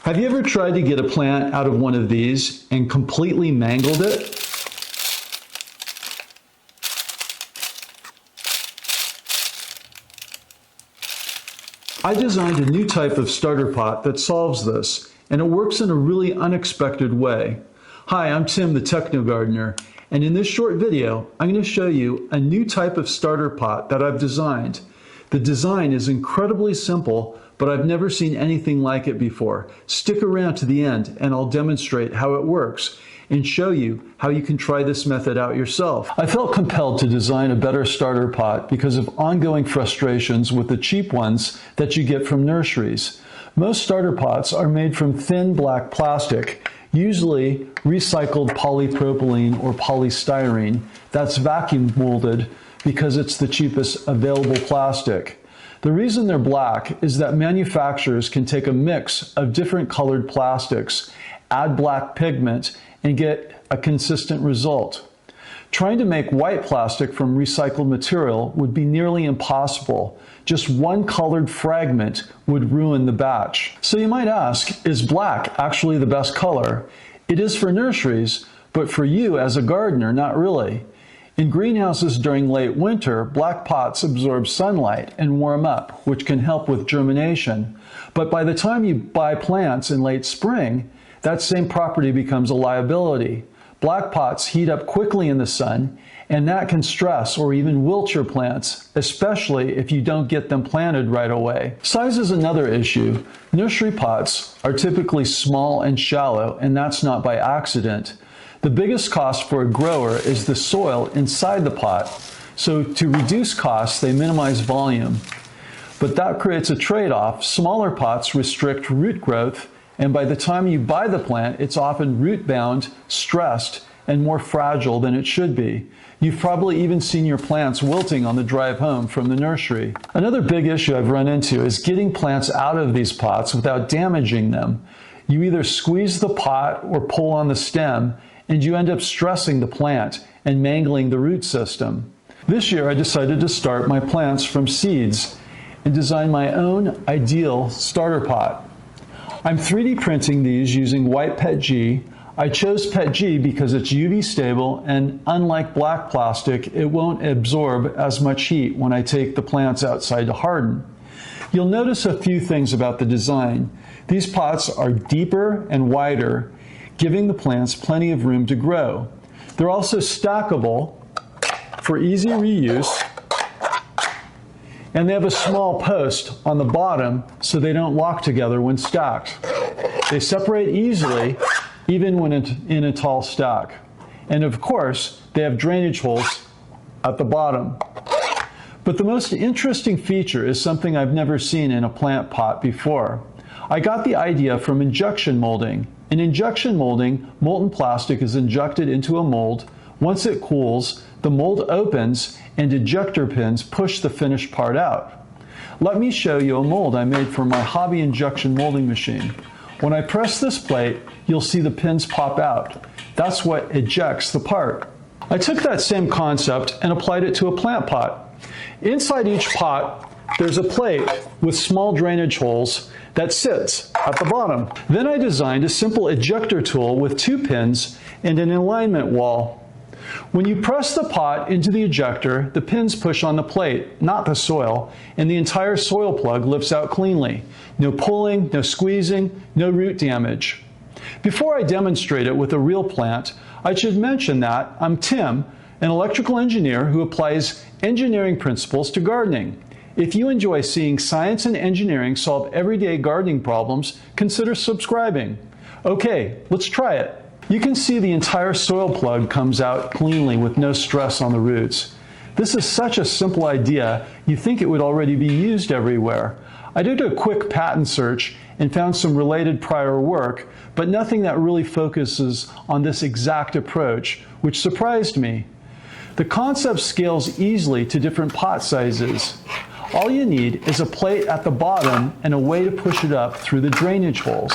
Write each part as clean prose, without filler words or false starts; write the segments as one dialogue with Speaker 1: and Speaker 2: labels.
Speaker 1: Have you ever tried to get a plant out of one of these and completely mangled it? I designed a new type of starter pot that solves this, and it works in a really unexpected way. Hi, I'm Tim, the Techno Gardener, and in this short video, I'm going to show you a new type of starter pot that I've designed. The design is incredibly simple, but I've never seen anything like it before. Stick around to the end and I'll demonstrate how it works and show you how you can try this method out yourself. I felt compelled to design a better starter pot because of ongoing frustrations with the cheap ones that you get from nurseries. Most starter pots are made from thin black plastic, usually recycled polypropylene or polystyrene that's vacuum molded because it's the cheapest available plastic. The reason they're black is that manufacturers can take a mix of different colored plastics, add black pigment, and get a consistent result. Trying to make white plastic from recycled material would be nearly impossible. Just one colored fragment would ruin the batch. So you might ask, is black actually the best color? It is for nurseries, but for you as a gardener, not really. In greenhouses during late winter, black pots absorb sunlight and warm up, which can help with germination. But by the time you buy plants in late spring, that same property becomes a liability. Black pots heat up quickly in the sun, and that can stress or even wilt your plants, especially if you don't get them planted right away. Size is another issue. Nursery pots are typically small and shallow, and that's not by accident. The biggest cost for a grower is the soil inside the pot. So to reduce costs, they minimize volume. But that creates a trade-off. Smaller pots restrict root growth, and by the time you buy the plant, it's often root-bound, stressed, and more fragile than it should be. You've probably even seen your plants wilting on the drive home from the nursery. Another big issue I've run into is getting plants out of these pots without damaging them. You either squeeze the pot or pull on the stem, and you end up stressing the plant and mangling the root system. This year I decided to start my plants from seeds and design my own ideal starter pot. I'm 3D printing these using white PETG. I chose PETG because it's UV stable, and unlike black plastic, it won't absorb as much heat when I take the plants outside to harden. You'll notice a few things about the design. These pots are deeper and wider, giving the plants plenty of room to grow. They're also stackable for easy reuse, and they have a small post on the bottom so they don't lock together when stacked. They separate easily even when in a tall stack. And of course, they have drainage holes at the bottom. But the most interesting feature is something I've never seen in a plant pot before. I got the idea from injection molding. In injection molding, molten plastic is injected into a mold. Once it cools, the mold opens and ejector pins push the finished part out. Let me show you a mold I made for my hobby injection molding machine. When I press this plate, you'll see the pins pop out. That's what ejects the part. I took that same concept and applied it to a plant pot. Inside each pot, there's a plate with small drainage holes that sits at the bottom. Then I designed a simple ejector tool with 2 pins and an alignment wall. When you press the pot into the ejector, the pins push on the plate, not the soil, and the entire soil plug lifts out cleanly. No pulling, no squeezing, no root damage. Before I demonstrate it with a real plant, I should mention that I'm Tim, an electrical engineer who applies engineering principles to gardening. If you enjoy seeing science and engineering solve everyday gardening problems, consider subscribing. Okay, let's try it. You can see the entire soil plug comes out cleanly with no stress on the roots. This is such a simple idea, you think it would already be used everywhere. I did a quick patent search and found some related prior work, but nothing that really focuses on this exact approach, which surprised me. The concept scales easily to different pot sizes. All you need is a plate at the bottom and a way to push it up through the drainage holes.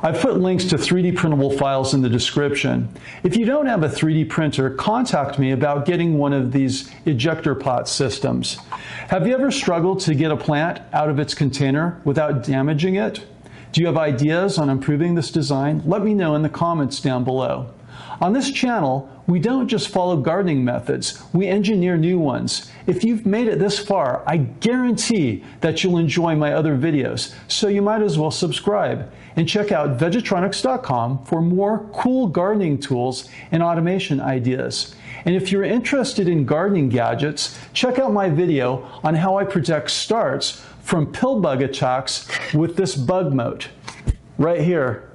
Speaker 1: I've put links to 3D printable files in the description. If you don't have a 3D printer, contact me about getting one of these ejector pot systems. Have you ever struggled to get a plant out of its container without damaging it? Do you have ideas on improving this design? Let me know in the comments down below. On this channel, we don't just follow gardening methods, we engineer new ones. If you've made it this far, I guarantee that you'll enjoy my other videos, so you might as well subscribe. And check out vegetronics.com for more cool gardening tools and automation ideas. And if you're interested in gardening gadgets, check out my video on how I protect starts from pill bug attacks with this bug moat right here.